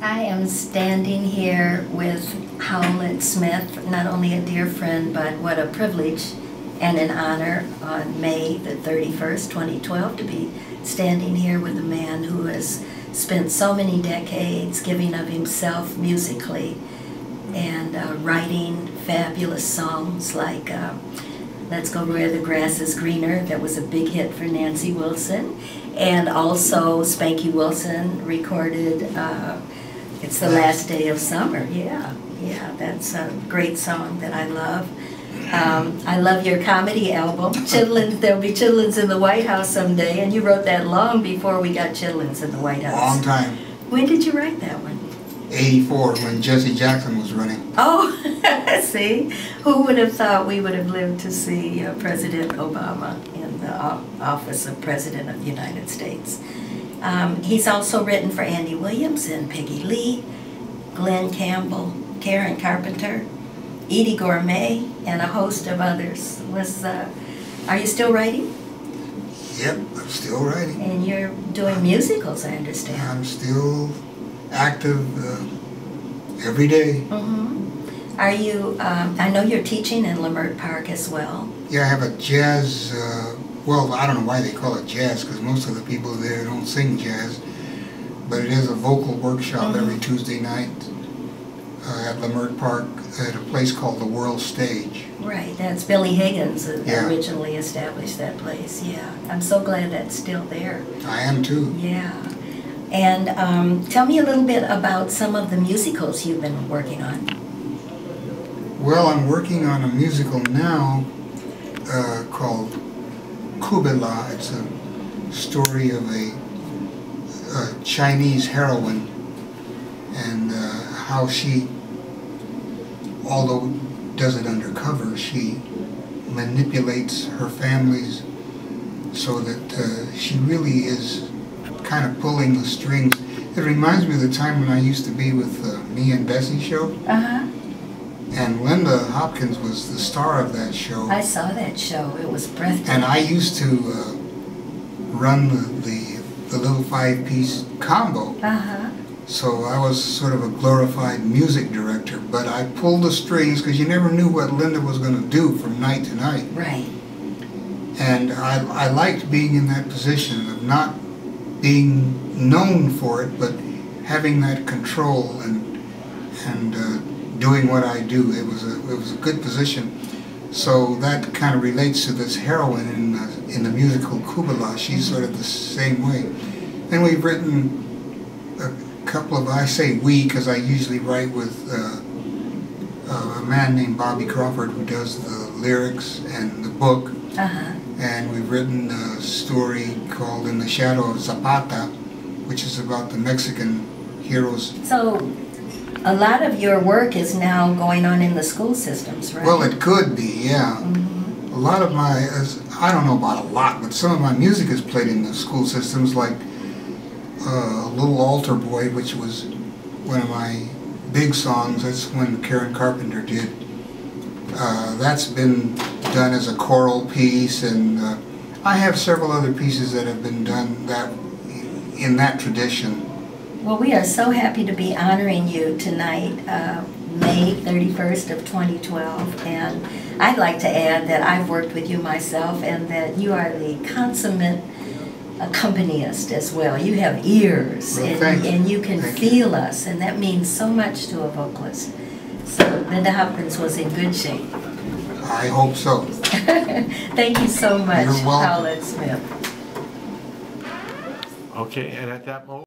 I am standing here with Howlett Smith, not only a dear friend, but what a privilege and an honor on May the 31st, 2012, to be standing here with a man who has spent so many decades giving of himself musically and writing fabulous songs like Let's Go Where the Grass is Greener, that was a big hit for Nancy Wilson, and also Spanky Wilson recorded It's the Last Day of Summer. Yeah, that's a great song that I love. I love your comedy album, Chitlins. There'll be Chitlins in the White House someday, and you wrote that long before we got Chitlins in the White House. Long time. When did you write that one? 84, when Jesse Jackson was running. Oh, see? Who would have thought we would have lived to see President Obama in the office of President of the United States? He's also written for Andy Williams and Peggy Lee, Glenn Campbell, Karen Carpenter, Edie Gourmet, and a host of others. Are you still writing? Yep, I'm still writing. And you're doing musicals, I understand. I'm still active every day. Mm-hmm. Are you, I know you're teaching in Leimert Park as well. Yeah, I have a jazz, well, I don't know why they call it jazz, because most of the people there don't sing jazz, but it is a vocal workshop every Tuesday night at Leimert Park at a place called the World Stage. Right, that's Billy Higgins that originally established that place. Yeah, I'm so glad that's still there. I am too. Yeah. And tell me a little bit about some of the musicals you've been working on. Well, I'm working on a musical now called Kubela. It's a story of a Chinese heroine and how she, although does it undercover, she manipulates her families so that she really is kind of pulling the strings. It reminds me of the time when I used to be with Me and Bessie show. And Linda Hopkins was the star of that show. I saw that show. It was breathtaking. And I used to run the little 5-piece combo. So I was sort of a glorified music director, but I pulled the strings because you never knew what Linda was going to do from night to night. Right. And I liked being in that position of not being known for it, but having that control and doing what I do. It was a good position. So that kind of relates to this heroine in the musical Kubela. She's sort of the same way. And we've written a couple of, I say we because I usually write with a man named Bobby Crawford who does the lyrics and the book. And we've written a story called In the Shadow of Zapata, which is about the Mexican heroes. So a lot of your work is now going on in the school systems, right? Well, it could be, yeah. A lot of my, I don't know about a lot, but some of my music is played in the school systems, like Little Altar Boy, which was one of my big songs. That's when Karen Carpenter did. That's been done as a choral piece, and I have several other pieces that have been done in that tradition. Well, we are so happy to be honoring you tonight, May 31st of 2012, and I'd like to add that I've worked with you myself and that you are the consummate accompanist as well. You have ears, and you can feel us, and that means so much to a vocalist. So Linda Hopkins was in good shape. I hope so. Thank you so much, Howlett Smith. Okay, and at that moment.